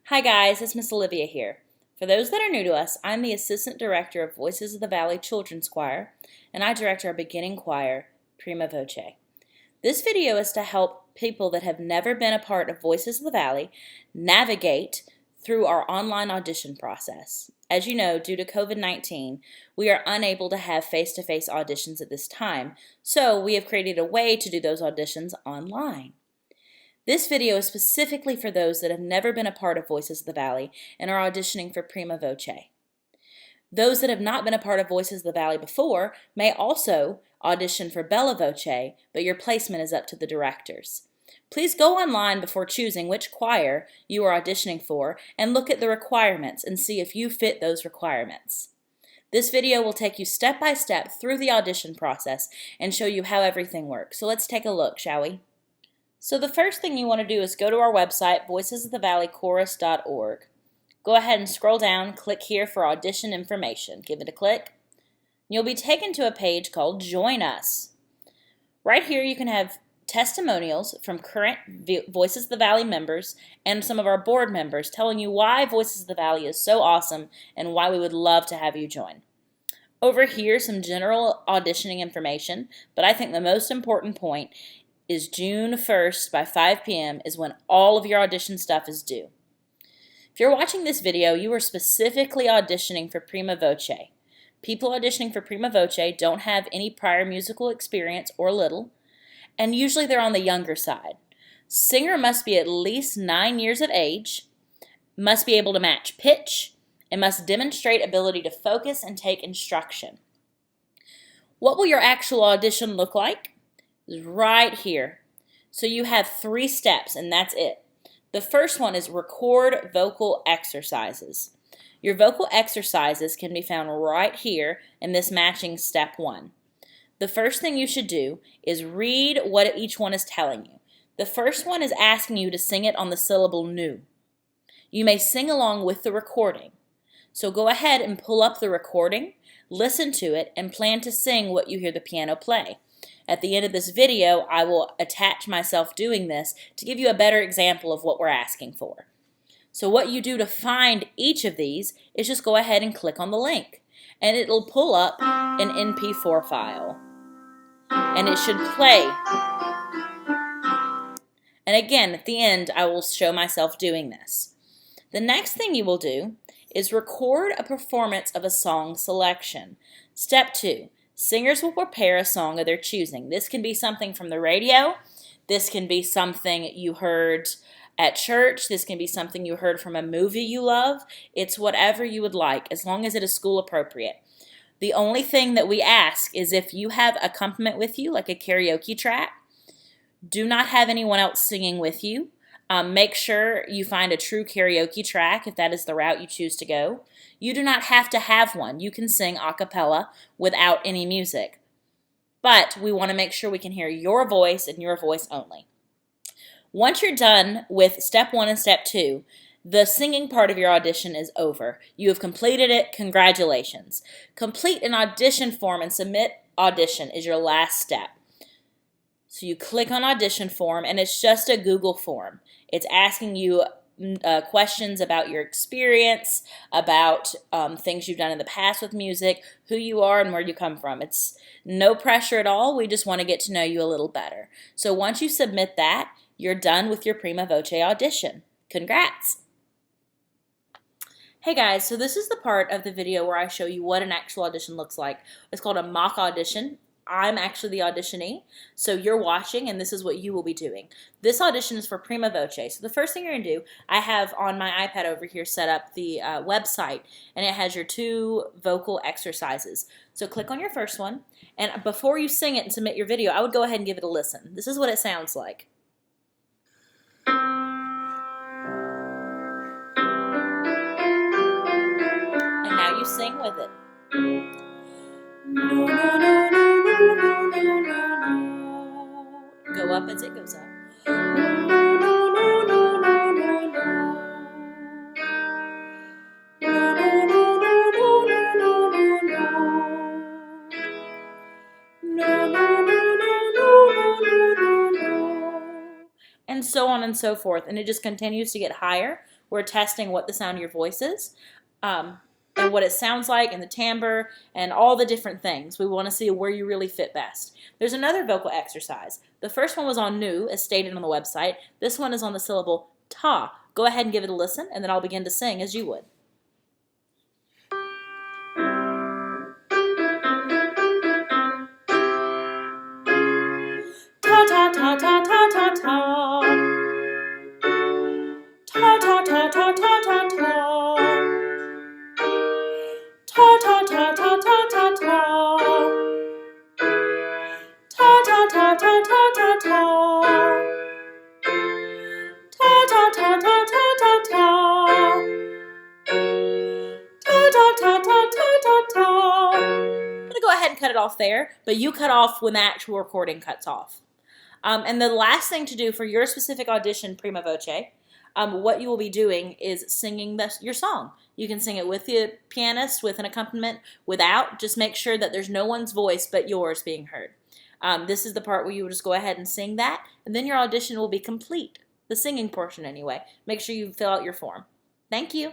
Hi guys, it's Miss Olivia here. For those that are new to us, I'm the Assistant Director of Voices of the Valley Children's Choir, and I direct our beginning choir, Prima Voce. This video is to help people that have never been a part of Voices of the Valley navigate through our online audition process. As you know, due to COVID-19, we are unable to have face-to-face auditions at this time, so we have created a way to do those auditions online. This video is specifically for those that have never been a part of Voices of the Valley and are auditioning for Prima Voce. Those that have not been a part of Voices of the Valley before may also audition for Bella Voce, but your placement is up to the directors. Please go online before choosing which choir you are auditioning for and look at the requirements and see if you fit those requirements. This video will take you step by step through the audition process and show you how everything works. So let's take a look, shall we? So the first thing you want to do is go to our website, voicesofthevalleychorus.org. Go ahead and scroll down, click here for audition information. Give it a click. You'll be taken to a page called Join Us. Right here you can have testimonials from current Voices of the Valley members and some of our board members telling you why Voices of the Valley is so awesome and why we would love to have you join. Over here, some general auditioning information, but I think the most important point is June 1st by 5 p.m. is when all of your audition stuff is due. If you're watching this video, you are specifically auditioning for Prima Voce. People auditioning for Prima Voce don't have any prior musical experience or little, and usually they're on the younger side. Singer must be at least 9 years of age, must be able to match pitch, and must demonstrate ability to focus and take instruction. What will your actual audition look like? Is right here. So you have 3 steps and that's it. The first one is record vocal exercises. Your vocal exercises can be found right here in this matching step 1. The first thing you should do is read what each one is telling you. The first one is asking you to sing it on the syllable nu. You may sing along with the recording. So go ahead and pull up the recording, listen to it, and plan to sing what you hear the piano play. At the end of this video, I will attach myself doing this to give you a better example of what we're asking for. So what you do to find each of these is just go ahead and click on the link, and it'll pull up an MP4 file, and it should play. And again, at the end, I will show myself doing this. The next thing you will do is record a performance of a song selection. Step 2. Singers will prepare a song of their choosing. This can be something from the radio. This can be something you heard at church. This can be something you heard from a movie you love. It's whatever you would like, as long as it is school appropriate. The only thing that we ask is if you have accompaniment with you, like a karaoke track, do not have anyone else singing with you. Make sure you find a true karaoke track if that is the route you choose to go. You do not have to have one. You can sing a cappella without any music. But we want to make sure we can hear your voice and your voice only. Once you're done with step 1 and step 2, the singing part of your audition is over. You have completed it. Congratulations. Complete an audition form and submit audition is your last step. So you click on audition form, and it's just a Google form. It's asking you questions about your experience, about things you've done in the past with music, who you are, and where you come from. It's no pressure at all. We just want to get to know you a little better. So once you submit that, you're done with your Prima Voce audition. Congrats! Hey guys, so this is the part of the video where I show you what an actual audition looks like. It's called a mock audition. I'm actually the auditionee, so you're watching, and this is what you will be doing. This audition is for Prima Voce. So the first thing you're going to do, I have on my iPad over here set up the website, and it has your 2 vocal exercises. So click on your first one, and before you sing it and submit your video, I would go ahead and give it a listen. This is what it sounds like. And now you sing with it. No, no, no, no, no, no, no, no, no. Go up as it goes up. No, no, no, no, no, no, no, no. No, no, no, no, no, no, no, no, no. No, no, no, no, no, no, no, no. And so on and so forth. And it just continues to get higher We're testing what the sound of your voice is, and what it sounds like, and the timbre, and all the different things. We want to see where you really fit best. There's another vocal exercise. The first one was on new, as stated on the website. This one is on the syllable ta. Go ahead and give it a listen, and then I'll begin to sing as you would. Ta ta ta ta ta ta ta. Ta ta ta ta ta ta ta. Ta ta ta ta ta ta ta. Ta ta ta ta ta ta ta. Ta ta ta ta ta ta ta. Ta ta ta ta ta ta ta. I'm gonna go ahead and cut it off there, but you cut off when the actual recording cuts off. And the last thing to do for your specific audition, Prima Voce, what you will be doing is singing your song. You can sing it with the pianist, with an accompaniment, without. Just make sure that there's no one's voice but yours being heard. This is the part where you will just go ahead and sing that, and then your audition will be complete. The singing portion anyway. Make sure you fill out your form. Thank you.